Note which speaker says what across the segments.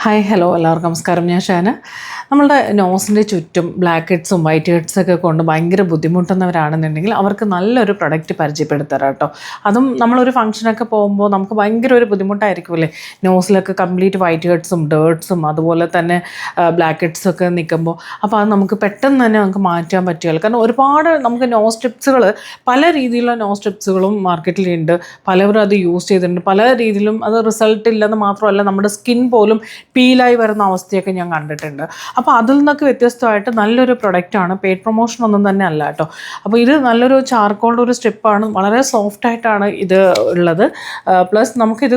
Speaker 1: Hi hello എല്ലാവർക്കും നമസ്കാരം. ഞാൻ ഷാന. നമ്മളുടെ നോസിൻ്റെ ചുറ്റും ബ്ലാക്ക് ഹെഡ്സും വൈറ്റ് ഹെഡ്സൊക്കെ കൊണ്ട് ഭയങ്കര ബുദ്ധിമുട്ടുന്നവരാണെന്നുണ്ടെങ്കിൽ അവർക്ക് നല്ലൊരു പ്രൊഡക്റ്റ് പരിചയപ്പെടുത്തരാം കേട്ടോ. അതും നമ്മളൊരു ഫംഗ്ഷനൊക്കെ പോകുമ്പോൾ നമുക്ക് ഭയങ്കര ഒരു ബുദ്ധിമുട്ടായിരിക്കുമല്ലേ, നോസിലൊക്കെ കംപ്ലീറ്റ് വൈറ്റ് ഹെഡ്സും ഡേർട്സും അതുപോലെ തന്നെ ബ്ലാക്ക് ഹെഡ്സൊക്കെ നിൽക്കുമ്പോൾ. അപ്പോൾ അത് നമുക്ക് പെട്ടെന്ന് തന്നെ നമുക്ക് മാറ്റാൻ പറ്റുകയില്ല. കാരണം ഒരുപാട് നമുക്ക് നോസ് സ്ട്രിപ്സുകൾ, പല രീതിയിലുള്ള നോസ് സ്ട്രിപ്സുകളും മാർക്കറ്റിലുണ്ട്. പലവരും അത് യൂസ് ചെയ്തിട്ടുണ്ട്. പല രീതിയിലും അത് റിസൾട്ട് ഇല്ലെന്ന് മാത്രമല്ല, നമ്മുടെ സ്കിൻ പോലും പീലായി വരുന്ന അവസ്ഥയൊക്കെ ഞാൻ കണ്ടിട്ടുണ്ട്. അപ്പോൾ അതിൽ നിന്നൊക്കെ വ്യത്യസ്തമായിട്ട് നല്ലൊരു പ്രൊഡക്റ്റാണ്. പെയ്ഡ് പ്രൊമോഷൻ ഒന്നും തന്നെ അല്ല കേട്ടോ. അപ്പോൾ ഇത് നല്ലൊരു ചാർക്കോളിൻ്റെ ഒരു സ്ട്രിപ്പാണ്. വളരെ സോഫ്റ്റായിട്ടാണ് ഇത് ഉള്ളത്. പ്ലസ് നമുക്കിത്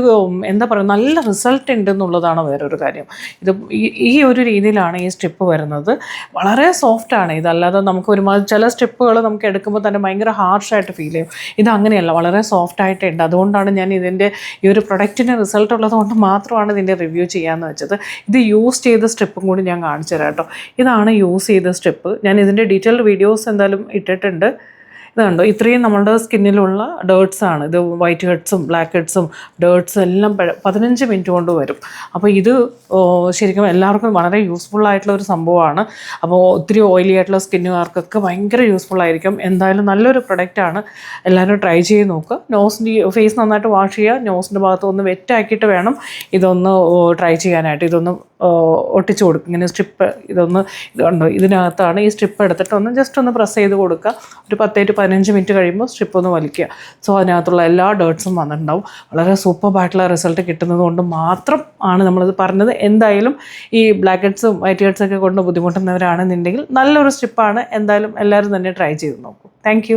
Speaker 1: എന്താ പറയുക, നല്ല റിസൾട്ട് ഉണ്ട് എന്നുള്ളതാണ് വേറൊരു കാര്യം. ഇത് ഈ ഒരു രീതിയിലാണ് ഈ സ്ട്രിപ്പ് വരുന്നത്. വളരെ സോഫ്റ്റാണ്. ഇതല്ലാതെ നമുക്ക് ഒരുമാതിരി ചില സ്ട്രിപ്പുകൾ നമുക്ക് എടുക്കുമ്പോൾ തന്നെ ഭയങ്കര ഹാർഷായിട്ട് ഫീൽ ചെയ്യും. ഇത് അങ്ങനെയല്ല, വളരെ സോഫ്റ്റായിട്ടുണ്ട്. അതുകൊണ്ടാണ് ഞാൻ ഇതിൻ്റെ ഈ ഒരു പ്രൊഡക്റ്റിന് റിസൾട്ട് ഉള്ളത് കൊണ്ട് മാത്രമാണ് ഇതിൻ്റെ റിവ്യൂ ചെയ്യാമെന്ന് വെച്ചത്. ഇത് യൂസ് ചെയ്ത സ്ട്രിപ്പും കൂടി ഞാൻ കാണിച്ചു തരാം കേട്ടോ. ഇതാണ് യൂസ് ചെയ്ത സ്ട്രിപ്പ്. ഞാൻ ഇതിൻ്റെ ഡീറ്റെയിൽഡ് വീഡിയോസ് എന്തായാലും ഇട്ടിട്ടുണ്ട്. ഇതുണ്ടോ, ഇത്രയും നമ്മളുടെ സ്കിന്നിലുള്ള ഡേർട്സാണ്. ഇത് വൈറ്റ് ഹെഡ്സും ബ്ലാക്ക് ഹെഡ്സും ഡേർട്സും എല്ലാം 15 മിനിറ്റ് കൊണ്ട് വരും. അപ്പോൾ ഇത് ശരിക്കും എല്ലാവർക്കും വളരെ യൂസ്ഫുൾ ആയിട്ടുള്ള ഒരു സംഭവമാണ്. അപ്പോൾ ഒത്തിരി ഓയിലി ആയിട്ടുള്ള സ്കിന്നുകാർക്കൊക്കെ ഭയങ്കര യൂസ്ഫുൾ ആയിരിക്കും. എന്തായാലും നല്ലൊരു പ്രൊഡക്റ്റാണ്. എല്ലാവരും ട്രൈ ചെയ്ത് നോക്കുക. നോസിൻ്റെ ഫേസ് നന്നായിട്ട് വാഷ് ചെയ്യുക. നോസിൻ്റെ ഭാഗത്ത് ഒന്ന് വെറ്റാക്കിയിട്ട് വേണം ഇതൊന്ന് ട്രൈ ചെയ്യാനായിട്ട്. ഇതൊന്ന് ഒട്ടിച്ച് കൊടുക്കും. ഇങ്ങനെ സ്ട്രിപ്പ് ഇതുണ്ടോ, ഇതിനകത്താണ് ഈ സ്ട്രിപ്പ് എടുത്തിട്ട് ജസ്റ്റ് ഒന്ന് പ്രസ് ചെയ്ത് കൊടുക്കുക. ഒരു 10-15 മിനിറ്റ് കഴിയുമ്പോൾ സ്ട്രിപ്പ് ഒന്ന് വലിക്കുക. സോ അതിനകത്തുള്ള എല്ലാ ഡേർട്സും വന്നിട്ടുണ്ടാവും. വളരെ സൂപ്പർബായിട്ടുള്ള റിസൾട്ട് കിട്ടുന്നത് കൊണ്ട് മാത്രം ആണ് നമ്മളിത് പറഞ്ഞത്. എന്തായാലും ഈ ബ്ലാക്ക് ഹെഡ്സും വൈറ്റ് ഹെഡ്സൊക്കെ കൊണ്ട് ബുദ്ധിമുട്ടുന്നവരാണെന്നുണ്ടെങ്കിൽ നല്ലൊരു സ്ട്രിപ്പാണ്. എന്തായാലും എല്ലാവരും തന്നെ ട്രൈ ചെയ്ത് നോക്കൂ. താങ്ക്